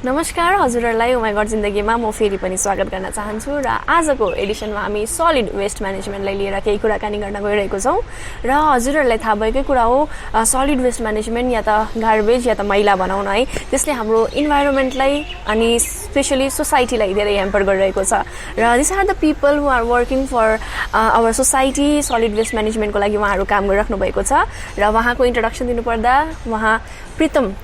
नमस्कार हजुरहरूलाई ओ माई गड जिन्दगीमा म फेरि पनि स्वागत गर्न चाहन्छु र आजको एडिसनमा हामी सलिड वेस्ट म्यानेजमेन्टलाई लिएर केही कुराकानी गर्न गइरहेको छौँ र हजुरहरूलाई थाहा भएकै कुरा हो सलिड वेस्ट म्यानेजमेन्ट या त गार्बेज या त मैला बनाउन है त्यसले हाम्रो इन्भाइरोमेन्टलाई अनि स्पेसली सोसाइटीलाई धेरै ह्याम्पर गरिरहेको छ र this are the people who are working for our society solid waste म्यानेजमेन्टको लागि उहाँहरू काम गरिराख्नु भएको छ र उहाँको इन्ट्रोडक्सन दिनुपर्दा उहाँ प्रितम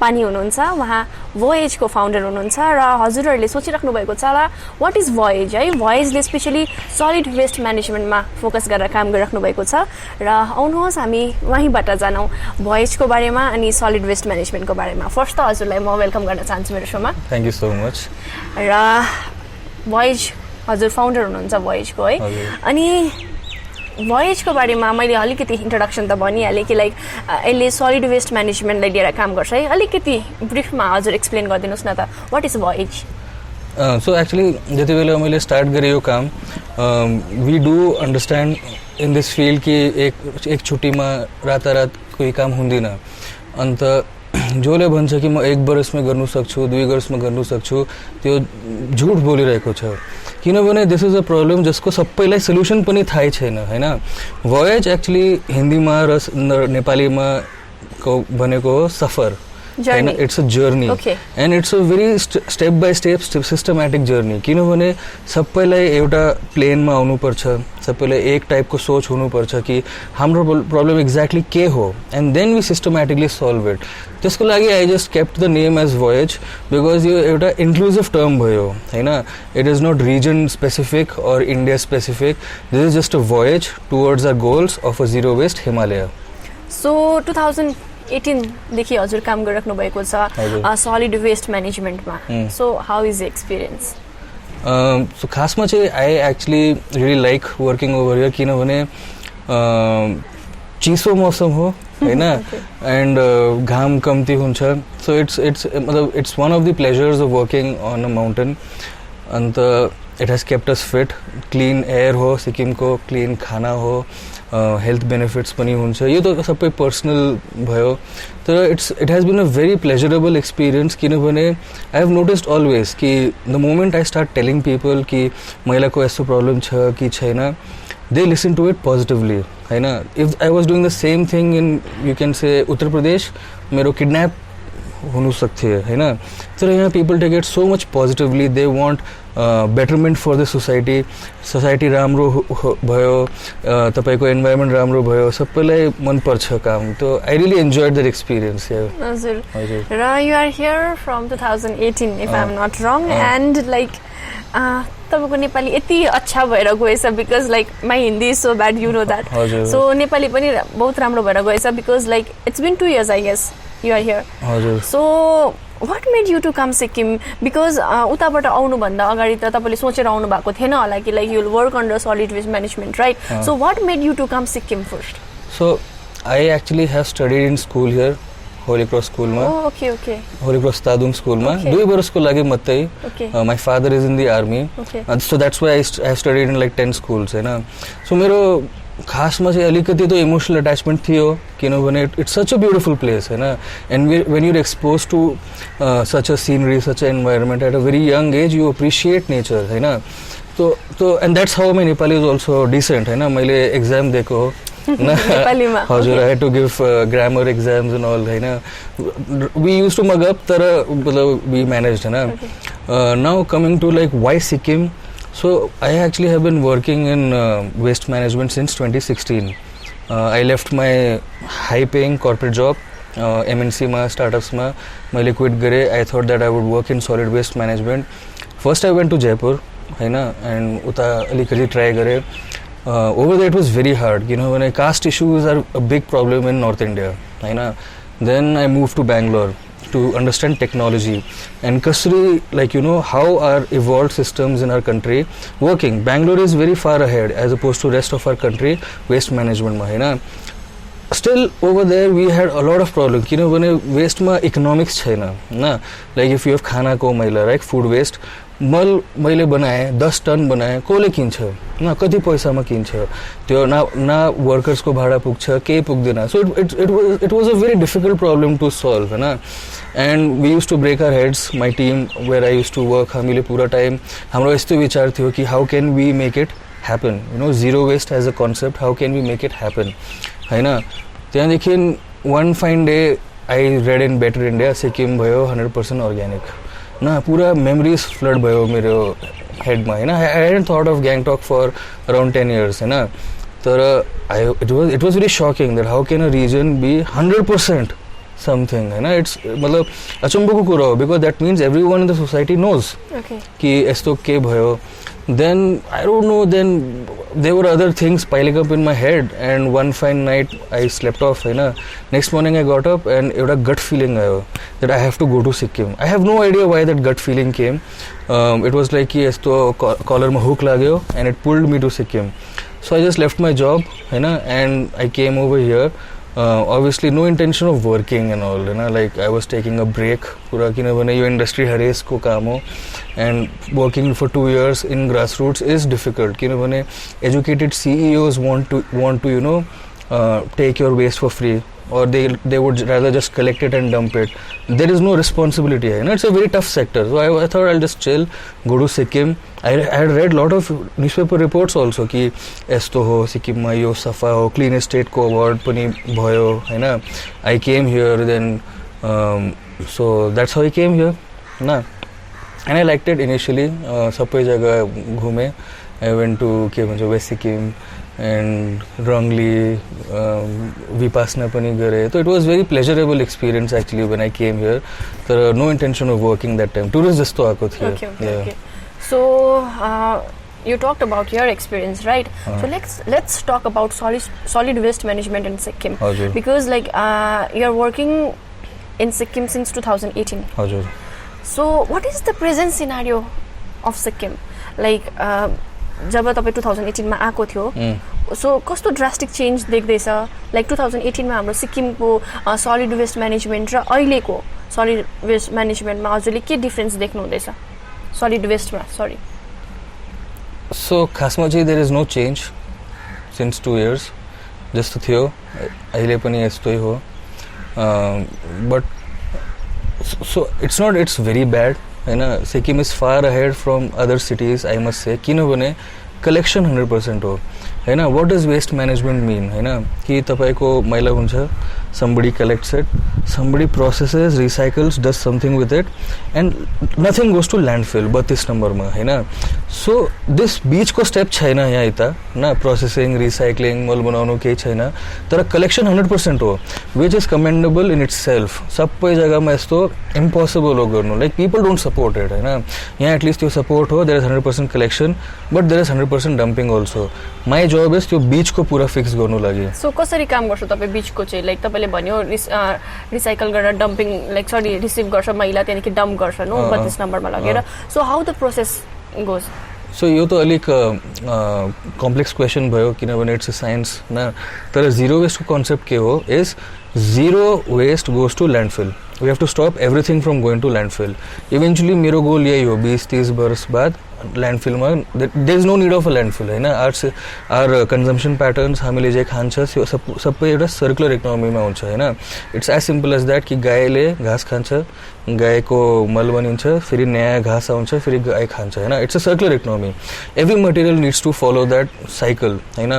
पानी हुनुहुन्छ उहाँ भोएजको फाउन्डर हुनुहुन्छ र हजुरहरूले सोचिराख्नु भएको छ होला वाट इज भोएज है भोएजले स्पेसली सलिड वेस्ट म्यानेजमेन्टमा फोकस गरेर काम गरिराख्नु भएको छ र आउनुहोस् हामी वहीँबाट जानौँ भोएजको बारेमा अनि सलिड वेस्ट म्यानेजमेन्टको बारेमा फर्स्ट त हजुरलाई म वेलकम गर्न चाहन्छु मेरो सोमा थ्याङ्क यू सो मच र भोएज हजुर फाउन्डर हुनुहुन्छ भोएजको है अनि भोएजको बारेमा मैले अलिकति इन्ट्रोडक्सन त भनिहालेँ कि लाइक यसले सलिड वेस्ट म्यानेजमेन्टलाई लिएर काम गर्छ है अलिकति ब्रिफमा हजुर एक्सप्लेन गरिदिनुहोस् न त वाट इज भोएज सो एक्चुली जति बेला मैले स्टार्ट गरेँ यो काम we do understand in this field कि एक छुट्टीमा रातारात कोही काम हुँदैन अन्त जसले भन्छ कि म 1 वर्षमा गर्नु सक्छु 2 वर्षमा गर्नु सक्छु त्यो झुट बोलिरहेको छ किनभने दिस इज अ प्रब्लम जसको सबैलाई सोल्युसन पनि थाहै छैन हैन भोएज एक्चुअली हिन्दीमा र नेपालीमा भनेको हो सफर हैन it's a journey and it's a very step by step systematic journey किनभने सबैलाई एउटा प्लेनमा आउनुपर्छ सबैलाई एक टाइपको सोच हुनुपर्छ कि हाम्रो प्रब्लम एक्ज्याक्टली के हो and then we systematically solve it त्यसको लागि I just kept the name as Voyage because यो एउटा इन्क्लुजिभ टर्म भयो हैन it is not region specific or India specific this is just a voyage towards our goals of a zero waste Himalaya so 2018 देखि हजुर काम गरिराख्नु भएको छ सलिड वेस्ट म्यानेजमेन्टमा so how is the experience so खासमा चाहिँ I actually really like working over here किनभने चिसो मौसम हो हैन एन्ड घाम कम्ती हुन्छ सो इट्स मतलब it's one of the pleasures of working on a mountain अन्त it has kept us fit clean air हो सिक्किमको क्लिन खाना हो हेल्थ बेनिफिट्स पनि हुन्छ यो त सबै पर्सनल भयो तर it has been a very pleasurable experience किनभने आई हेभ नोटिस्ड अलवेज कि the moment I start telling people कि मैलाको यस्तो प्रब्लम छ कि छैन they listen to it positively Hahn if I was doing the same thing in you can say Uttar Pradesh मेरो kidnap हुनु सक्थ्यो हैन तर यहाँ people take it so much positively they want betterment for the society राम्रो भयो तपाईको environment राम्रो भयो सबैलाई मन पर्छ काम त I really enjoyed that experience हजुर र you are here from 2018 if I'm not wrong and like तपाईँको नेपाली यति अच्छा भएर गएछ because like my Hindi is so bad you know that so Nepali पनि बहुत राम्रो भएर गएछ because like it's been 2 years I guess you are here so what made you to come Sikkim because उताबाट आउनुभन्दा अगाडि त तपाईँले सोचेर आउनु भएको थिएन होला कि like you'll work under solid waste management right so what made you to come Sikkim first so I actually have studied in school here Holy Cross स्कुलमा होली क्रस तादुङ स्कुलमा 2 वर्षको लागि मात्रै my father is in the army so that's why I have studied in like 10 schools हैन सो मेरो खासमा चाहिँ अलिकति त इमोसनल अट्याचमेन्ट थियो किनभने it's such a beautiful place हैन and when you're expose to such a scenery such a environment at a very young age you appreciate nature हैन तो and that's how my Nepali is also decent हैन मैले exam दिएको हो हजुर I had to give grammar exams and all हैन we use to mug up तर मतलब वी म्यानेज्ड हैन now coming to like why Sikkim so I actually have been working in waste management since 2016 I left my high paying corporate जब एमएनसीमा स्टार्टअप्समा मैले quit गरेँ I thought that I would work in solid waste management first I went to Jaipur हैन and उता अलिकति try गरेँ over there it was very hard when caste issues are a big problem in North India then I moved to Bangalore to understand technology and Kasri like how are evolved systems in our country working. Bangalore is very far ahead as opposed to rest of our country waste management ma still over there we had a lot of problem किनभने वेस्टमा economics छैन न like if you have खानाको मैला right food waste मल मैले बनाएँ 10 ton बनाएँ कसले किन्छ न कति पैसामा किन्छ त्यो ना वर्कर्सको भाडा पुग्छ केही पुग्दैन so it was a very difficult problem to solve हैन and we use to break our heads my team where I use to work हामीले पुरा टाइम हाम्रो यस्तो विचार थियो कि how can we make it happen you know zero waste as a concept how can we make it happen हैन त्यहाँदेखि one fine day I read in Better India Sikkim भयो 100% अर्ग्यानिक न पुरा मेमोरिज फ्लड भयो मेरो हेडमा हैन I hadn't thought of Gangtok for around 10 years हैन तर it was very shocking that how can a region be 100% something हैन इट्स मतलब अचम्मको कुरा हो because that means every one in the society knows कि यस्तो के भयो then I don't know then there were other things piling up in my head and one fine night I slept off Hahn next morning I got up and एउटा gut feeling आयो that I have to go to Sikkim I have no idea why that gut feeling came it was like कि यस्तो collar मा hook लाग्यो and it pulled me to Sikkim so I just left my job Hahn and I came over here obviously no intention of working and all you know like I was taking a break pura kinabhane yo industry harass ko kaam ho and working for 2 years in grassroots is difficult kinabhane educated CEOs want to you know take your waste for free or they would rather just collect it and dump it there is no responsibility you know it's a very tough sector so I thought I'll just chill go to Sikkim I had read lot of newspaper reports also कि यस्तो हो सिक्किममा यो सफा हो clean स्टेटको award पनि भयो हैन I came here then so that's how I came here na and I liked it initially सबै जग्गा घुमे I went to के भन्छ west Sikkim and Rangli Vipassana pani gare so it was very pleasurable experience actually when I came here there no intention of working that time tourist jasto aako थियो okay. So you talked about your experience right so let's talk about solid waste management in Sikkim because like you're working in Sikkim since 2018 Hajur. So what is the present scenario of Sikkim like जब तपाईं 2018 मा आको थियो सो कस्तो drastic change देख्दैछ like 2018 मा हाम्रो सिक्किमको solid waste management र अहिलेको सलिड वेस्ट म्यानेजमेन्टमा हजुरले के डिफरेन्स देख्नु हुँदैछ सलिड वेस्टमा सरी सो खासमा चाहिँ there is no change since 2 years जस्तो थियो अहिले पनि यस्तै हो but so it's very bad हैन Sikkim is far ahead from other cities I must say किनभने कलेक्सन 100% हो हैन what does waste management mean हैन कि तपाईको मैला हुन्छ somebody collects it somebody processes recycles does something with it and nothing goes to landfill 32 number ma Hahn so this beach को step छैन यहाँ यता न processing recycling मल बनाउनु केही छैन तर collection 100% हो which is commendable in itself सबै जग्गामा यस्तो impossible हो गर्नु like people don't support it हैन यहाँ at least त्यो support हो there is 100% collection but there is 100% dumping also my job is त्यो beach को पूरा fix गर्नु लागि so कसरी काम गर्छ तपाई beach को चाहिँ like तपाईले भन्यो रिसाइकल गरेर डम्पिङ लाइक सरी रिसिभ गर्छ मैला त्यहाँदेखि डम्प गर्छ नो 32 नम्बरमा लगेर so how the process goes so यो त अलिक कम्प्लेक्स क्वेसन भयो किनभने इट्स अ साइन्स न तर जिरो वेस्टको कन्सेप्ट के हो is zero waste goes to landfill we have to stop everything from going to landfill eventually मेरो गोल यही हो 20-30 वर्ष बाद ल्यान्डफिलमा there is no need of a landfill हैन आर कन्जम्सन प्याटर्न्स हामीले जे खान्छ त्यो सबै एउटा सर्कुलर इकोनोमीमा हुन्छ हैन it's as simple as that कि गाईले घाँस खान्छ गाईको मल बनिन्छ फेरि नयाँ घाँस आउँछ फेरि गाई खान्छ हैन it's a circular economy every material needs to follow that cycle हैन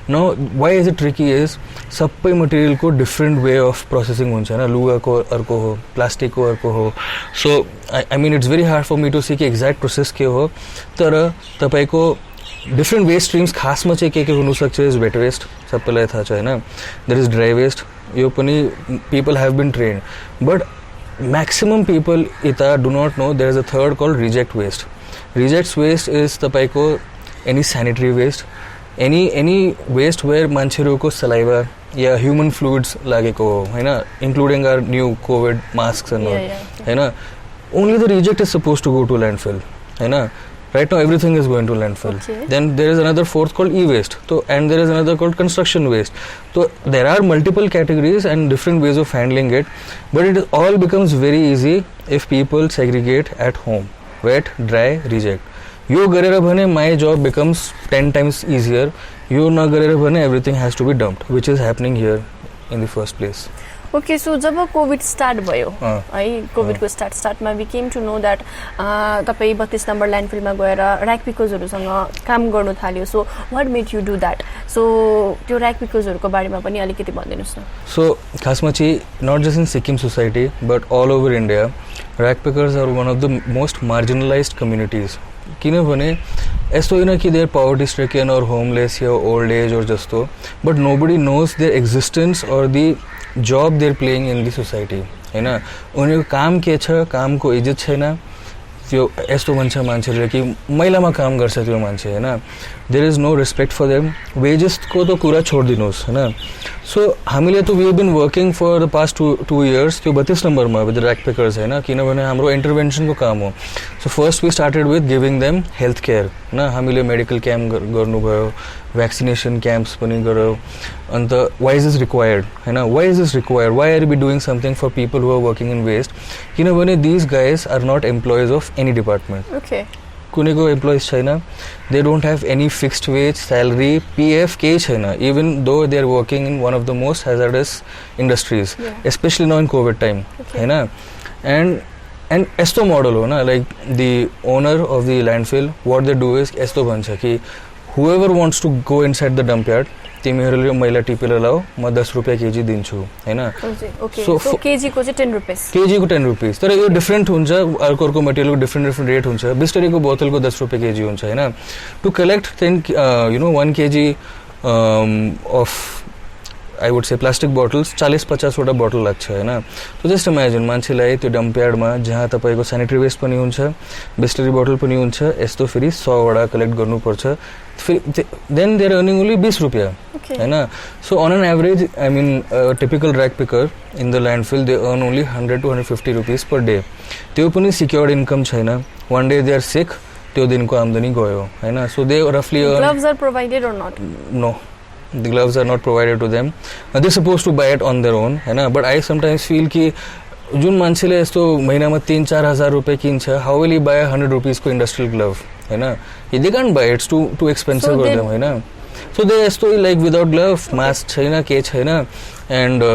no why is it tricky is सबै मटेरियलको डिफ्रेन्ट वे अफ प्रोसेसिङ हुन्छ हैन लुगाको अर्को हो प्लास्टिकको अर्को हो so I mean it's very hard for me to see कि एक्ज्याक्ट प्रोसेस के हो तर तपाईको डिफ्रेन्ट वेस्ट स्ट्रिम्स खासमा चाहिँ के हुनसक्छ इज वेट वेस्ट सबैलाई थाहा छ हैन देयर इज ड्राई वेस्ट यो पनि people have been trained but maximum people ita do not know there is a third called reject waste is tapaiko any sanitary waste any waste where mancheruko saliva ya human fluids lageko haina including our new covid masks and all haina only the reject is supposed to go to landfill haina Right now everything is going to landfill. Then there is another fourth called e-waste, so and there is another called construction waste. So there are multiple categories and different ways of handling it, but it all becomes very easy if people segregate at home: wet, dry, reject. You गरेर भने my job becomes 10 times easier. You ना गरेर भने everything has to be dumped, which is happening here in the first place. Okay so जब Covid start भयो है कोभिडको स्टार्टमा we came to know that तपाईँ 32 नम्बर ल्यान्डफिलमा गएर ऱ्याक पिकर्सहरूसँग काम गर्नु थाल्यो so what made you do that so त्यो ऱ्याक पिकर्सहरूको बारेमा पनि अलिकति भनिदिनुहोस् न सो खासमा चाहिँ not just in Sikkim society but all over India rag pickers are one of the most marginalized communities किनभने यस्तो होइन कि देयर पावर्टी स्ट्रिकन और होमलेस या ओल्ड एज और जस्तो but nobody knows their existence और दि जब they're playing in the society होइन उनीहरूको काम के छ कामको इज्जत छैन त्यो यस्तो भन्छ मान्छेहरूले कि मैलामा काम गर्छ त्यो मान्छे होइन there is no respect for them वेजेसको त कुरा छोडिदिनुहोस् होइन सो हामीले त we have been working for the past 2 years त्यो 32 नम्बरमा विथ ऱ्याक पिकर्स होइन किनभने हाम्रो इन्टरभेन्सनको काम हो so first we started with giving them health care होइन हामीले मेडिकल क्याम्प गर्नुभयो भ्याक्सिनेसन क्याम्प्स पनि गऱ्यौँ अन्त वाइ इज रिक्वायर्ड होइन why is required why are we doing something for people who are working in waste किनभने these guys are not employees of any department कुनैको employees छैन they don't have any fixed wage salary PF केही छैन even though they are working in one of the most hazardous industries specially now in Covid time होइन and यस्तो model हो न like the owner of the landfill what they do is यस्तो भन्छ कि whoever wants to go inside the dump yard तिमीहरूले मैला टिपेर लाऊ म 10 रुपियाँ केजी दिन्छु होइन सो केजीको चाहिँ 10 रुपियाँ केजीको 10 रुपियाँ तर यो डिफ्रेन्ट हुन्छ अर्को मटेरियलको डिफ्रेन्ट रेट हुन्छ बिस्टरीको बोतलको 10 रुपियाँ केजी हुन्छ होइन to collect 10 1 KG of I would say plastic bottles 40-50 वटा बोटल लाग्छ होइन सो जस्ट इमेजिन मान्छेलाई त्यो डम्प यार्डमा जहाँ तपाईँको सेनिटरी वेस्ट पनि हुन्छ बिस्लरी बोटल पनि हुन्छ यस्तो फेरि 100 वटा कलेक्ट गर्नुपर्छ फेरि देन देयर अर्निङ ओन्ली 20 रुपियाँ होइन सो अन एन एभरेज आई मिन typical rack picker in the landfill they earn only 100 to 150 rupees per day त्यो पनि सिक्योर्ड इन्कम छैन one day they are sick त्यो दिनको आम्दानी गयो होइन सो दे रफली ग्लोभ्स आर प्रोवाइडेड और not know the gloves are not provided to them they're supposed to buy it on their own है ना but I sometimes feel कि जुन मान्छेले यस्तो महिनामा 3-4 हजार रुपियाँ किन्छ how will he buy 100 rupees को industrial glove है ना they can't buy it's too expensive for them है ना so they यस्तो like without glove mask छैन के छैन and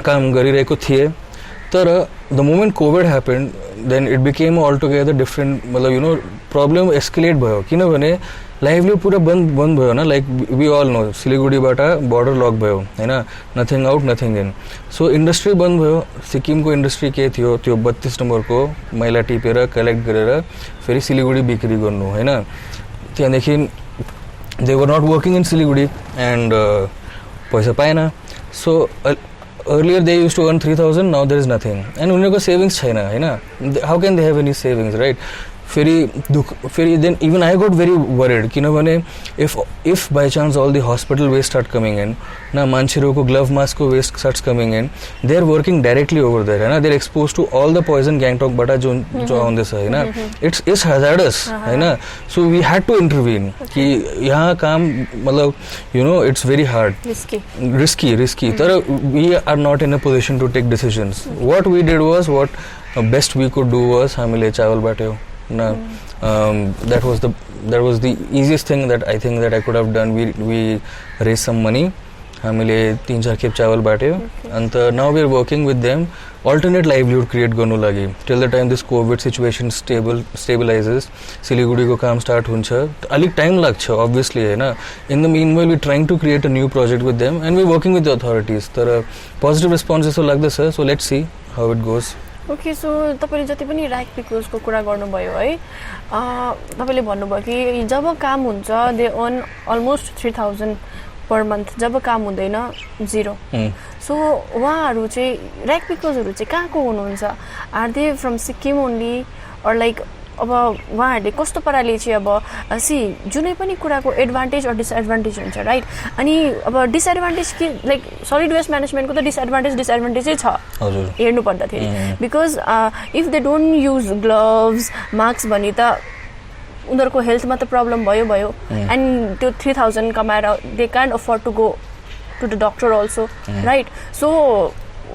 काम गरिरहेको थिए तर the moment COVID happened then it became altogether different मतलब problem escalate भयो किनभने लाइभली पुरा बन्द भयो न लाइक वी अल नो सिलिगुडीबाट बर्डर लक भयो होइन nothing out nothing in so industry बन्द भयो सिक्किमको इन्डस्ट्री के थियो त्यो 32 नम्बरको मैला टिपेर कलेक्ट गरेर फेरि सिलिगुडी बिक्री गर्नु होइन त्यहाँदेखि they were not working in Siliguri and पैसा पाएन so earlier they use to earn 3000 now there is nothing and उनीहरूको सेभिङ्स छैन होइन how can they have any savings right फेरि then even I got very worried किनभने if by chance all the hospital waste start coming in no मान्छेहरूको glove मास्कको waste starts coming in they are working directly over there होइन they are expose to all the poison ग्याङटकबाट जो आउँदैछ होइन it's hazardous होइन so we had to intervene कि यहाँ काम मतलब इट्स भेरी हार्ड रिस्की तर we are not in a position to take decisions what we did was what best we could do was हामीले चावल बाट्यौँ No, that was the easiest thing that I think that I could have done. We raised some money. हामीले 3-4 खेप चावल बाट्यो अन्त now we are working with them alternate livelihood create गर्नु लागि till the time this COVID situation stabilizes सिलिगुडीको काम start हुन्छ अलिक time लाग्छ obviously Hahn in the meanwhile we trying to create a new project with them and we working with the authorities तर positive response जस्तो लाग्दैछ so let's see how it goes. Okay so तपाईँले जति पनि rack पिकर्सको कुरा गर्नुभयो है तपाईँले भन्नुभयो कि जब काम हुन्छ they earn almost 3000 per month जब काम हुँदैन 0 सो उहाँहरू चाहिँ ऱ्याक पिकर्सहरू चाहिँ कहाँको हुनुहुन्छ are they from Sikkim only or like अब उहाँहरूले कस्तो पाराले चाहिँ अब जुनै पनि कुराको एडभान्टेज अर डिसएडभान्टेज हुन्छ राइट अनि अब डिसएडभान्टेज के लाइक सलिड वेस्ट म्यानेजमेन्टको त डिसएडभान्टेजै छ हेर्नु पर्दाखेरि because if they don't use gloves mask भने त उनीहरूको हेल्थमा त प्रब्लम भयो एन्ड त्यो 3000 कमाएर they can afford to go to the doctor also right so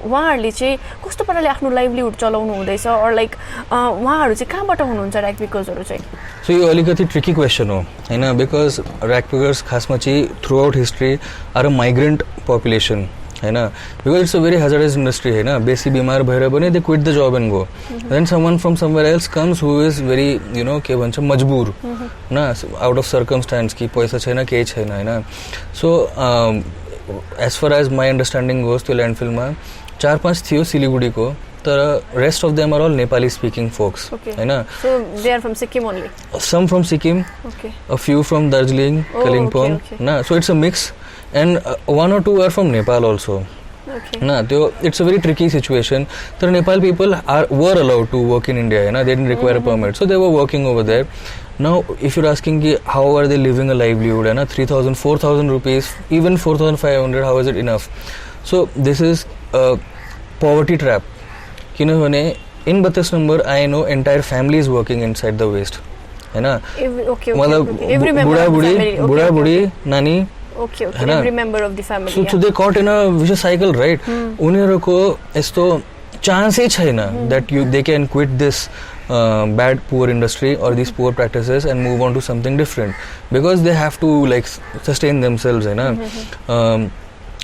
उहाँहरूले चाहिँ कस्तो पाराले आफ्नो लाइभलीहुड चलाउनु हुँदैछ अर लाइक उहाँहरू चाहिँ कहाँबाट हुनुहुन्छ ऱ्याक पिकर्सहरू चाहिँ सो यो अलिकति ट्रिकी क्वेसन हो होइन बिकज ऱ्याक पिकर्स खासमा चाहिँ throughout history are a migrant population होइन because it's a very hazardous industry होइन बेसी बिमार भएर पनि they quit the job and go then someone from somewhere else comes who is very के भन्छ मजबुर होइन आउट अफ सर्कमस्टान्स कि पैसा छैन केही छैन होइन so as far as my understanding goes त्यो ल्यान्डफिलमा 4-5 थियो सिलिगुडीको तर rest of them are all Nepali speaking folks होइन some from Sikkim a few from Darjeeling Kalimpong होइन so it's a mix and 1 or 2 are from Nepal also होइन त्यो it's a very tricky situation तर Nepal people were allowed to work in India होइन they didn't require a permit so they were working over there now if you're asking कि how are they living a livelihood होइन 3,000 4,000 rupees even 4,500 how is it enough so this is poverty trap किनभने in 32 number I know entire family is working inside the waste होइन मतलब बुढाबुढी नानी so they caught in a vicious cycle right उनीहरूको यस्तो चान्सै छैन that they can quit this bad poor industry or these poor practices and move on to something different because they have to like sustain themselves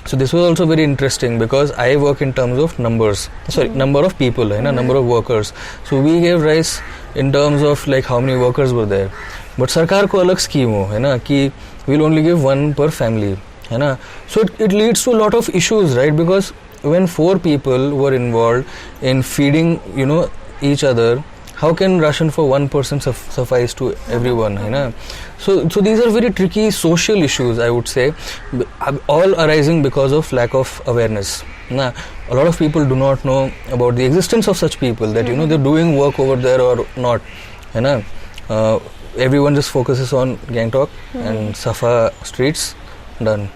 so this was also very interesting because I work in terms of numbers number of people number of workers so we gave rise in terms of like how many workers were there but sarkar ko alag scheme ho ki we'll only give one per family so it leads to a lot of issues right because when 4 people were involved in feeding each other how can ration for one person suffice to everyone so these are very tricky social issues I would say all arising because of lack of awareness a lot of people do not know about the existence of such people that they're doing work over there or not everyone just focuses on Gangtok and Safa streets done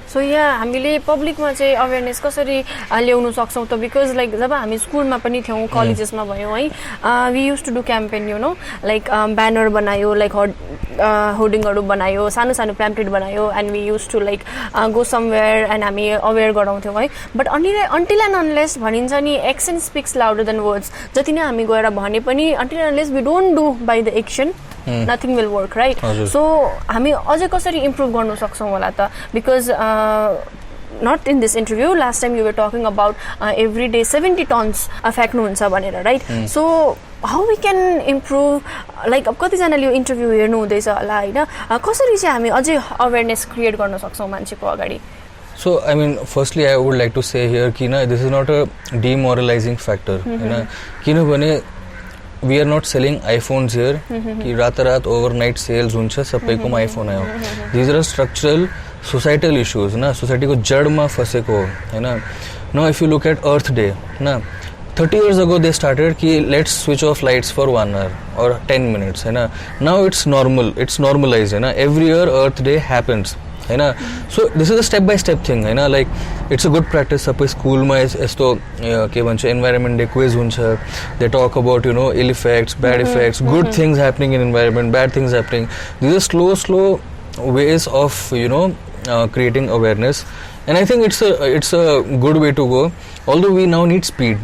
सो यहाँ हामीले पब्लिकमा चाहिँ awareness कसरी ल्याउन सक्छौँ त because like जब हामी स्कुलमा पनि थियौँ कलेजेसमा भयौँ है we use to do campaign like banner बनायो लाइक होर्डिङहरू बनायो सानो सानो प्याम्पलेट बनायो and we use to like go somewhere and हामी अवेर गराउँथ्यौँ है बट अन्टिल एन्ड अनलेस भनिन्छ नि action speaks louder than words जति नै हामी गएर भने पनि until and unless we don't do by the action nothing will work right so हामी अझै कसरी इम्प्रुभ गर्न सक्छौँ होला त because not in this interview last time you were talking about every day 70 tons फ्याक्नुहुन्छ भनेर right so how we can improve like अब कतिजनाले यो इन्टरभ्यू हेर्नु हुँदैछ होला होइन कसरी चाहिँ हामी अझै अवेरनेस क्रिएट गर्न सक्छौँ मान्छेको अगाडि So, I mean, firstly, I would like to say here, Kina, this is not a demoralizing factor. किनभने we are not selling iPhones here कि रात overnight sales हुन्छ सबैकोमा iPhone आयो these are structural societal issues सोसाइटीको जडमा फसेको Hahn now if you look at Earth Day 30 years ago they started कि let's switch off lights for 1 hour or 10 minutes Hahn now it's normalized Hahn every year Earth Day happens Hahn so this is a step by step thing Hahn like it's a good practice सबै स्कुलमा यस्तो के भन्छ environment day quiz हुन्छ they talk about ill effects bad effects good things happening in environment bad things happening these are slow ways of creating awareness and I think it's a good way to go although we now need speed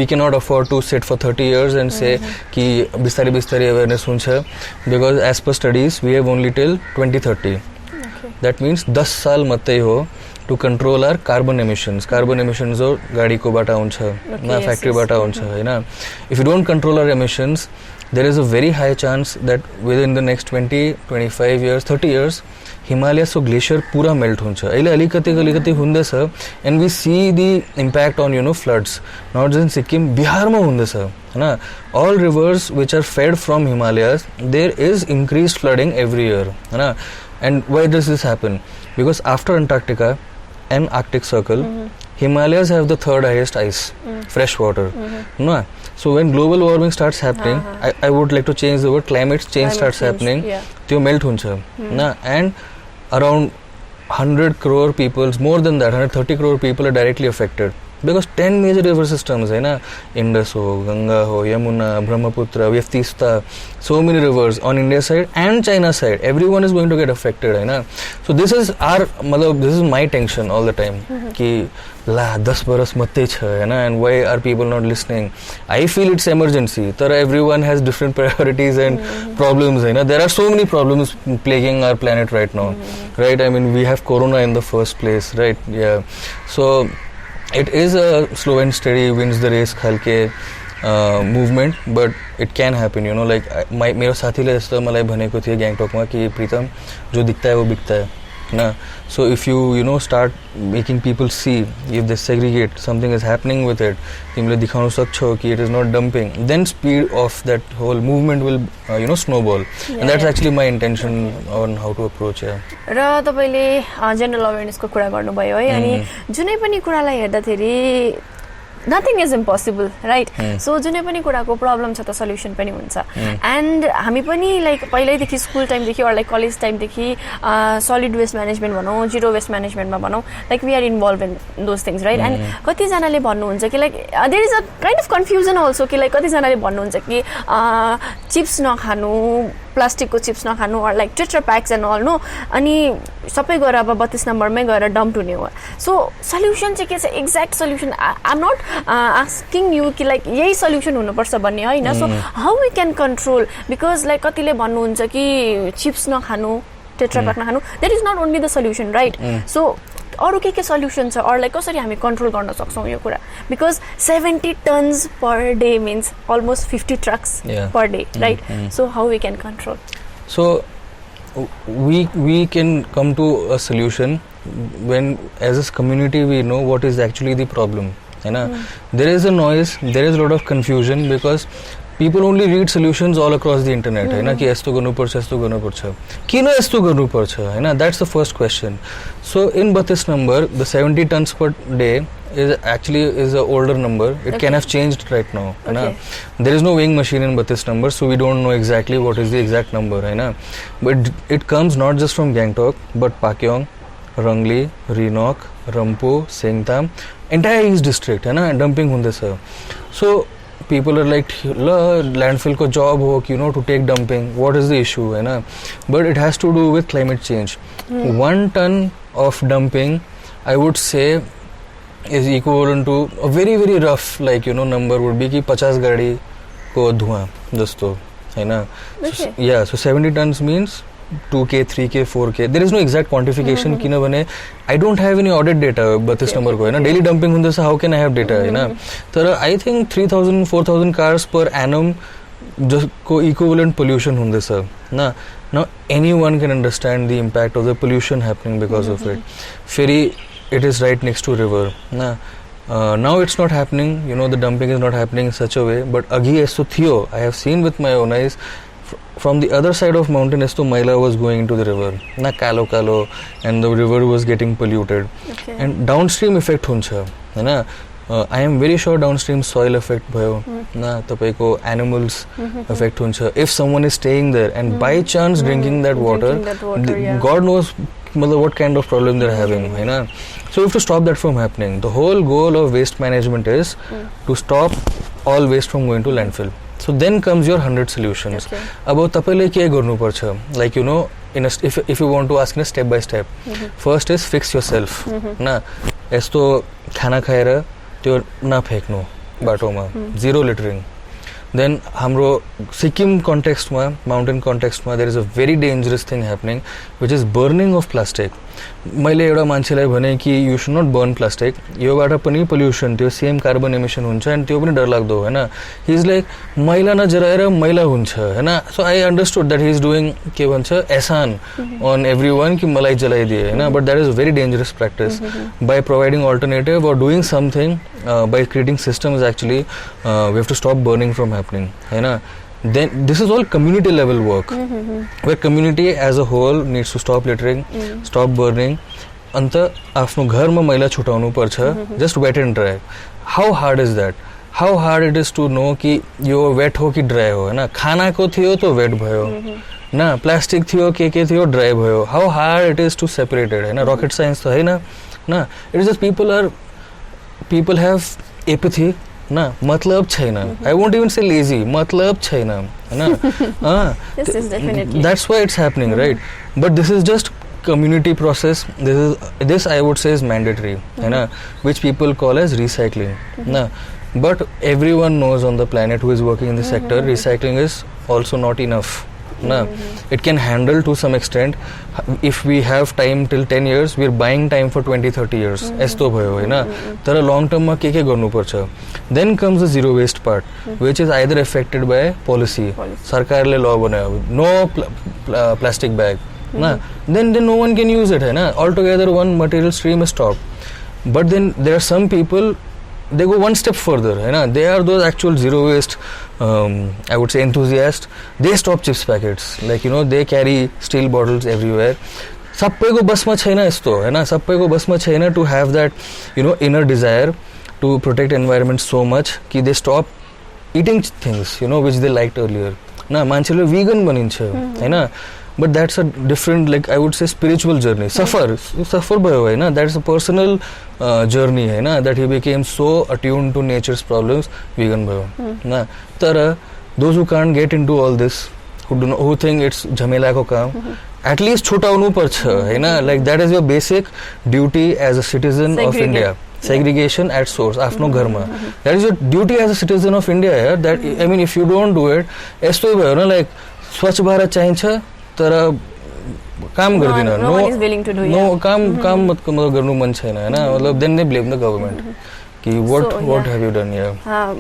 we cannot afford to sit for 30 years and say कि बिस्तारै awareness हुन्छ because as per studies we have only till 2030 that means 10 साल मात्रै हो to control our carbon emissions हो गाडीकोबाट आउँछ फ्याक्ट्रीबाट आउँछ हैन if you don't control our emissions there is a very high chance that within the next 20-25 years 30 years Himalayas glacier पूरा melt हुन्छ अहिले अलिकति हुँदैछ and we see the impact on floods not just in Sikkim बिहारमा हुँदैछ हैन all rivers which are fed from Himalayas there is increased flooding every year हैन and why does this happen because after Antarctica and Arctic Circle Himalayas have the third highest ice fresh water so when global warming starts happening I would like to change the word climate change starts happening त्यो melt हुन्छ and around 100 crore people more than that 130 crore people are directly affected because 10 major river systems होइन, Indus हो, गङ्गा हो, Yamuna, Brahmaputra, we have Teesta, so many rivers on India side and China side. Everyone is going to get affected, है ना. So this is our, मतलब this is my tension all the time कि ला 10 बरस मत्तै छ, है ना, and why are people not listening? I feel it's emergency. तर everyone has different priorities and problems, है ना. There are so many problems plaguing our planet right now, right? I mean, we have corona in the first place, right? Yeah. So it is a slow and steady wins the race खालके movement, but it can happen, you know. Like मेरो साथीले यस्तो मलाई भनेको थियो ग्याङटकमा कि प्रीतम जो दिखता है वो बिकता है ना. So if you know start making people see, if they segregate something is happening with it, तिमीले दिखाउन सक्छौ कि it is not dumping, then speed of that whole movement will you know snowball. And that's actually my intention on how to approach it. र तपाईले general अवेयरनेसको कुरा गर्नुभयो है, अनि जुनै पनि कुरालाई हेर्दाखेरि nothing is impossible, right? So जुनै पनि कुराको प्रब्लम छ त सल्युसन पनि हुन्छ. एन्ड हामी पनि लाइक पहिल्यैदेखि स्कुल टाइमदेखि अर लाइक कलेज टाइमदेखि सलिड वेस्ट म्यानेजमेन्ट भनौँ, जिरो वेस्ट म्यानेजमेन्टमा भनौँ, like we are involve in those things, right? And कतिजनाले भन्नुहुन्छ कि like there is a kind of confusion also कि लाइक कतिजनाले भन्नुहुन्छ कि चिप्स नखानु, प्लास्टिकको चिप्स नखानु, or like tetra packs and all no, अनि सबै गएर अब 32 नम्बरमै गएर डम्प हुने हो. सो सल्युसन चाहिँ के छ, exact solution I am not asking you कि लाइक यही सल्युसन हुनुपर्छ भन्ने होइन. So how we can control, because like कतिले भन्नुहुन्छ कि चिप्स नखानु, टेट्रा प्याक नखानु, that is not only the solution, right? So अरू के सल्युसन छ, अरू लाइक कसरी हामी कन्ट्रोल गर्न सक्छौँ यो कुरा, because 70 tons per day means almost 50 trucks per day, right? So how we can control? So we can come to a solution when as a community we know what is actually the problem, है ना. There is a noise, there is a lot of confusion because people only read solutions all across the internet, है ना, कि यस्तो गर्नुपर्छ, यस्तो गर्नुपर्छ, किन यस्तो गर्नुपर्छ, है ना. That's the first question. So in 32 number, the 70 tons per day is actually is a older number. It can have changed right now, है ना. There is no weighing machine in 32 number, so we don't know exactly what is the exact number, है ना. But it comes not just from Gangtok, but Pakyong, Rangli, Reenok, Rampo, Sengtam, entire East District, है ना, dumping हुँदैछ. So people are like, landfill को job हो, you know, to take dumping. What is the issue, है ना? But it has to do with climate change. 1 ton of dumping, I would say, is equivalent to a very very rough, like, you know, number would be कि 50 गाड़ी को धुआं जस्तो, है ना. So, yeah, so 70 tons means 2K, 3K, 4K. There is no exact quantification किनभने I don't have any audit data 32 number को, है ना. Daily dumping हुँदैछ, how can I have data, है ना. तर I think 3,000, 4,000 cars per annum जसको equivalent pollution हुँदैछ ना. Now anyone can understand the impact of the pollution happening because of it. फेरि it is right next to river, na. Now it's not happening, you know, the dumping is not happening in such a way, but agi esto थियो, I have seen with my own eyes, from the other side of mountain esto maila was going into the river, na, kalo, and the river was getting polluted. And downstream effect huncha, है ना. I am very sure downstream soil effect भयो, ना, तपाईको animals effect हुन्छ. If someone is staying there and by chance drinking that water, God knows what kind of problem they're having, है ना. So we have to stop that from happening. The whole goal of waste management is to stop all waste from going to landfill. So then comes your 100 solutions. अब तपाईले के गर्नुपर्छ, like, you know, in a, if you want to ask in a step by step, first is fix yourself, ना. यस्तो खाना खाएर त्यो नफ्याँक्नु बाटोमा, zero littering. Then हाम्रो सिक्किम कन्टेक्स्टमा, माउन्टेन कन्टेक्स्टमा, there is a very dangerous thing happening, which is burning of plastic. मैले एउटा मान्छेलाई भने कि you should not burn plastic, योबाट पनि pollution, त्यो सेम कार्बन एमिसन हुन्छ, and त्यो पनि डरलाग्दो, हैन. He is like, मैला नजराएर मैला हुन्छ, हैन. So I understood that he is doing के भन्छ एहसान on everyone कि मलाई जलाइदिए, हैन. But that is a very dangerous practice. By providing alternative or doing something, by creating systems, actually we have to stop burning from happening, Hahn. Then this is all community level work, where community as a whole needs to stop littering, stop burning. अन्त आफ्नो घरमा मैला छुटाउनु पर्छ, just wet and dry. How hard is that? How hard it is to know कि यो wet हो कि dry हो, हैन. खानाको थियो तो wet भयो, ना. प्लास्टिक थियो के थियो dry भयो. How hard it is to separate it, Hahn. Rocket science त हैन, ना. It is just people are people have apathy ना, मतलब छैन. I won't even say lazy, मतलब छैन, है ना. That's why it's happening, right? But this is just community process. This I would say is mandatory, है ना, which people call as recycling, ना. But everyone knows on the planet who is working in the sector, recycling is also not enough. Na, it can handle to some extent. If we have time till 10 years, we are buying time for 20-30 years. Esto bhayo hai na. Tara long term ma ke garnu parcha. Then comes the zero waste part, which is either affected by policy. Sarkar le law banaya, no plastic bag. Na, then no one can use it hai na. Altogether one material stream is stopped. But then there are some people, they go one step further, है ना. They are those actual zero waste, I would say enthusiasts. They stop chips packets, like, you know, they carry steel bottles everywhere. सबको बस में छैन यस्तो, है ना. सबको बस में छैन to have that, you know, inner desire to protect environment so much कि they stop eating things, you know, which they liked earlier. ना, मान्छेले vegan बनिन्छ, है ना. But that's a different, like, I would say, spiritual journey. Suffer bhayo hai na. That's a personal journey hai na, that he became so attuned to nature's problems. Vegan bhayo na. Tara those who can't get into all this, who think it's jhamela ko kaam, at least chhota hunu parcha hai na. Like, that is your basic duty as a citizen of India. Segregation at source, afno gharma. That is your duty as a citizen of India. Yeah? That, I mean, if you don't do it, esto bhayo na, like, Swachh Bharat chahincha, तर काम गर्दिन. No काम मत गर्नु मन छैन, हैन. मतलब then they blame the government कि what have you done here.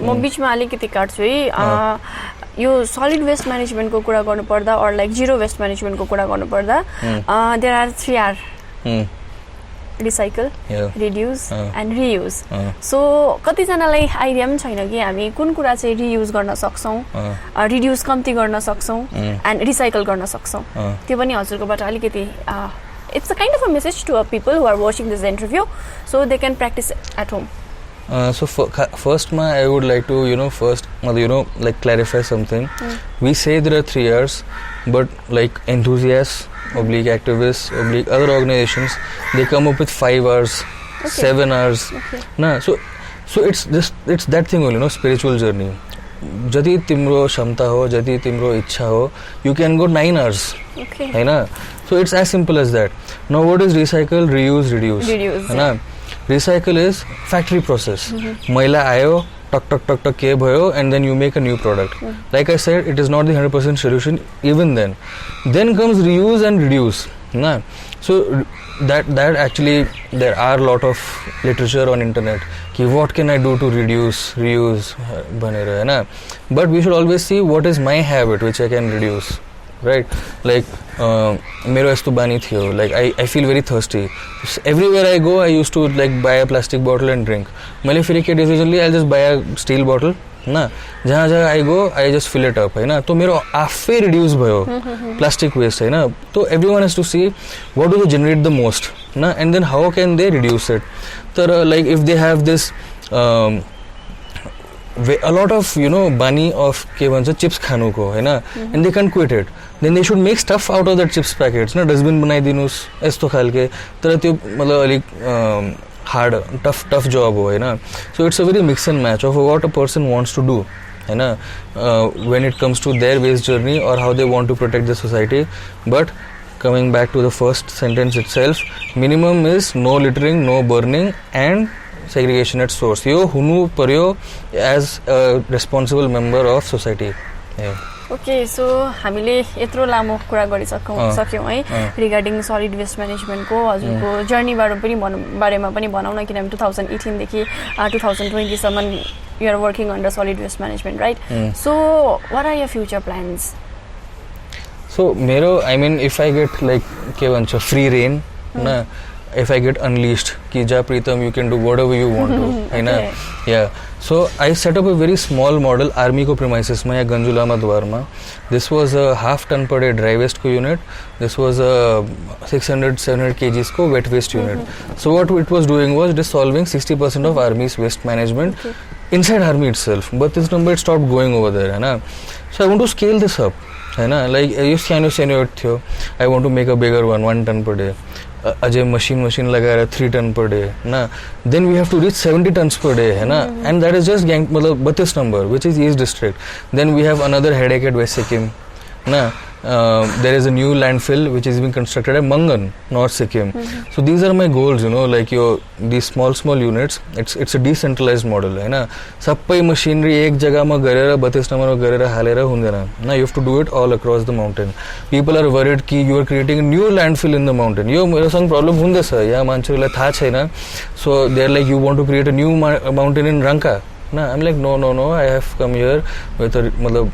म बीचमा अलिकति काट्छु है. यो सलिड वेस्ट म्यानेजमेन्टको कुरा गर्नु पर्दा अर लाइक जीरो वेस्ट म्यानेजमेन्टको कुरा गर्नु पर्दा there are 3 R. Recycle, reduce and reuse. So कतिजनालाई आइडिया पनि छैन कि हामी कुन कुरा चाहिँ रियुज गर्न सक्छौँ, रिड्युस कम्ती गर्न सक्छौँ एन्ड रिसाइकल गर्न सक्छौँ. त्यो पनि हजुरकोबाट अलिकति it's a kind of a message to a people who are watching this interview so they can practice at home. So first I would like to, you know, like clarify something. We say there are 3 R's, but like enthusiasts, oblique activists, oblique other organizations, they come up with 5 R's, 7 R's. Na, so it's that thing only, you know, spiritual journey. Jati timro shamta ho, jati timro ichha ho, you can go 9 R's. Okay. Hai na? So it's as simple as that. Now what is recycle, reuse, reduce? Hai na? Recycle is factory process. Maila ayo, tuck ke bhayo, and then you make a new product. Like I said, it is not the 100% solution even then. Then comes reuse and reduce. Na? So that actually there are a lot of literature on internet. Ki what can I do to reduce, reuse, bhanera, hai na? But we should always see what is my habit which I can reduce. Right, like मेरो यस्तो बानी थियो, like I feel very thirsty. Everywhere I go, I used to like buy a plastic bottle and drink. मैले फेरि के decision लिएँ, I'll just buy a steel bottle. ना, जहाँ I go, I just fill it up, है ना. तो मेरो आफै reduce भयो plastic waste, है ना. तो everyone has to see what do they generate the most, ना, and then how can they reduce it. तर like if they have this a lot of, you know, bani of के भन्छ chips खानु को, है ना, and they can't quit it. Then they should make stuff out of that chips packets, ना, dustbin बनाइदिनुस् यस्तो खालके. तर त्यो मतलब अलिक hard, tough job हो, है ना. So it's a very mix and match of what a person wants to do, है ना, when it comes to their waste journey or how they want to protect the society. But coming back to the first sentence itself, minimum is no littering, no burning, and segregation at source. यो हुनु पर्यो as a responsible member of society. Okay, so हामीले यत्रो लामो कुरा गरिसक्यौँ है regarding solid waste म्यानेजमेन्टको हजुरको बारेमा पनि भनौँ न, किनभने 2018 देखि 2020 सम्म you are working under solid waste management, right? So what are your future plans? So मेरो, I mean, if I get like के भन्छ फ्री रेन न, if I get unleashed ki ja Pritam, you can do whatever you want to, hai na. Yeah, so I set up a very small model army ko premises ma ya Ganjulama Dwar ma. This was a half ton per day dry waste ko unit. This was a 600-700 kgs ko wet waste unit. So what it was doing was dissolving 60% of army's waste management inside army itself. But this number it stopped going over there, hai na. So I want to scale this up, hai na. Like you sano थियो, I want to make a bigger one, 1 ton per day. अझै मसिन लगाएर 3 ton per day ना, then we have to reach 70 tons per day है ना, and that is just मतलब 32 number which is east district. Then we have another headache at west Sikkim ना. There is a new landfill which is being constructed at Mangan, North Sikkim. So these are my goals, you know, like these small units. It's a decentralized model, है ना. सबै machinery एक जगह में गरेर 32 number में गरेर हालेर हुँदैन ना. You have to do it all across the mountain. People are worried कि you are creating a new landfill in the mountain. यो मेरोसँग प्रब्लम हुँदैछ, यहाँ मान्छेहरूलाई थाहा छैन. So they are like, you want to create a new mountain in Ranka ना. I'm like, no, I have come here with a मतलब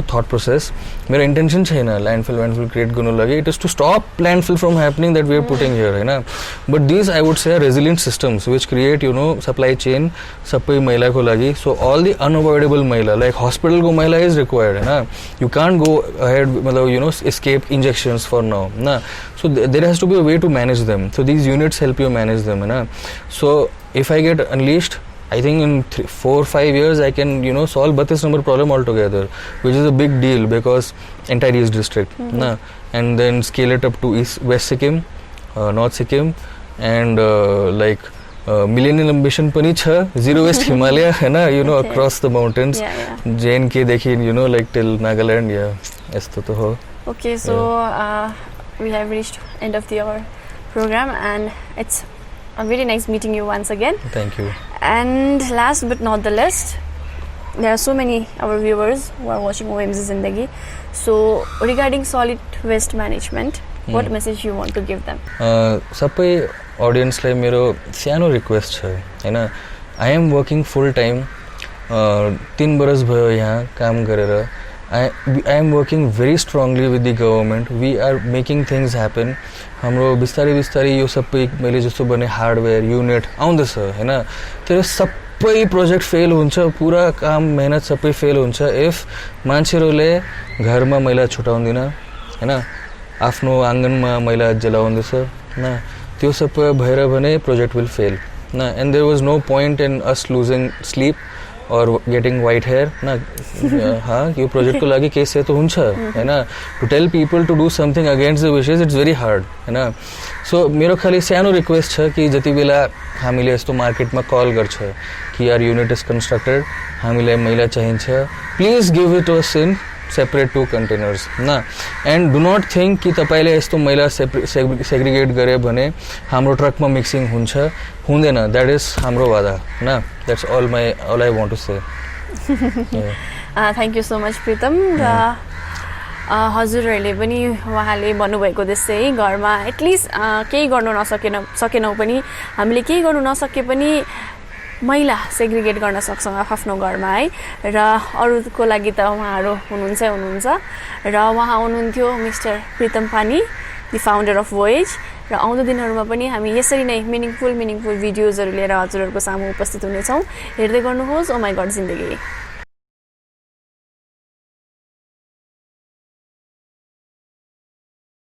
thought process. मेरो intention छैन landfill create गर्नु लागि. It is to stop landfill from happening that we are putting here, है ना. But these I would say are resilient systems which create supply chain सबै मैलाको लागि. So all the unavoidable मैला like hospital को मैला is required, है ना. You can't go ahead मतलब escape injections for now ना. So there has to be a way to manage them. So these units help you manage them, है ना. So if I get unleashed, I think in 4 or 5 years I can solve 32 number problem altogether, which is a big deal because entire East district na, and then scale it up to West Sikkim, North Sikkim, and like millennial ambition pani cha, zero waste Himalaya hai na, okay. Across the mountains, JNK dekhi like till Nagaland. Esto to ho. Okay, so we have reached end of our program, and it's very nice meeting you once again. Thank you. And last but not the least, there are so many our viewers who are watching OMZ Zindagi. So regarding solid waste management, what message you want to give them? सबै audience-लाई मेरो सानो request छ, हैन. I am working full time. 3 बरस भयो यहाँ काम गरेर. I am working very strongly with the government. We are making things happen. हाम्रो बिस्तारै यो सबै मैले जस्तो बने हार्डवेयर युनिट आउँदैछ, हैन. तर सबै प्रोजेक्ट फेल हुन्छ, पुरा काम मेहनत सबै फेल हुन्छ इफ मान्छेहरूले घरमा मैला छुटाउँदैन, हैन. आफ्नो आँगनमा मैला जलाउँदैछ न, त्यो सबै भएर भने प्रोजेक्ट विल फेल न. And there was no point in us losing sleep or getting white hair ना. यो प्रोजेक्टको लागि केस चाहिँ त हुन्छ, हैन. To tell people to do something against the wishes it's very hard, हैन. सो मेरो खालि सानो रिक्वेस्ट छ कि जति बेला हामीले यस्तो मार्केटमा कल गर्छ कि यार युनिट इज कन्स्ट्रक्टेड, हामीलाई मैला चाहिन्छ, please give it us in separate 2 containers ना. एन्ड डु नट थिङ्क कि तपाईँले यस्तो मैला सेग्रिगेट गरे भने हाम्रो ट्रकमा मिक्सिङ हुन्छ, हुँदैन. द्याट इज हाम्रो वादा ना. That's all I want to say. Thank you so much प्रीतम. र हजुरहरूले पनि उहाँले भन्नुभएको जस्तै घरमा एटलिस्ट केही गर्नु सकेनौँ पनि, हामीले केही गर्नु नसके पनि मैला सेग्रिगेट गर्न सक्छौँ आफ्नो घरमा, है. र अरूको लागि त उहाँहरू हुनुहुन्छ र उहाँ हुनुहुन्थ्यो मिस्टर प्रीतम पानी, द फाउन्डर अफ वोएज. र आउँदो दिनहरूमा पनि हामी यसरी नै मिनिङफुल भिडियोजहरू लिएर हजुरहरूको सामु उपस्थित हुनेछौँ. हेर्दै गर्नुहोस् ओ माई गड जिन्दगी.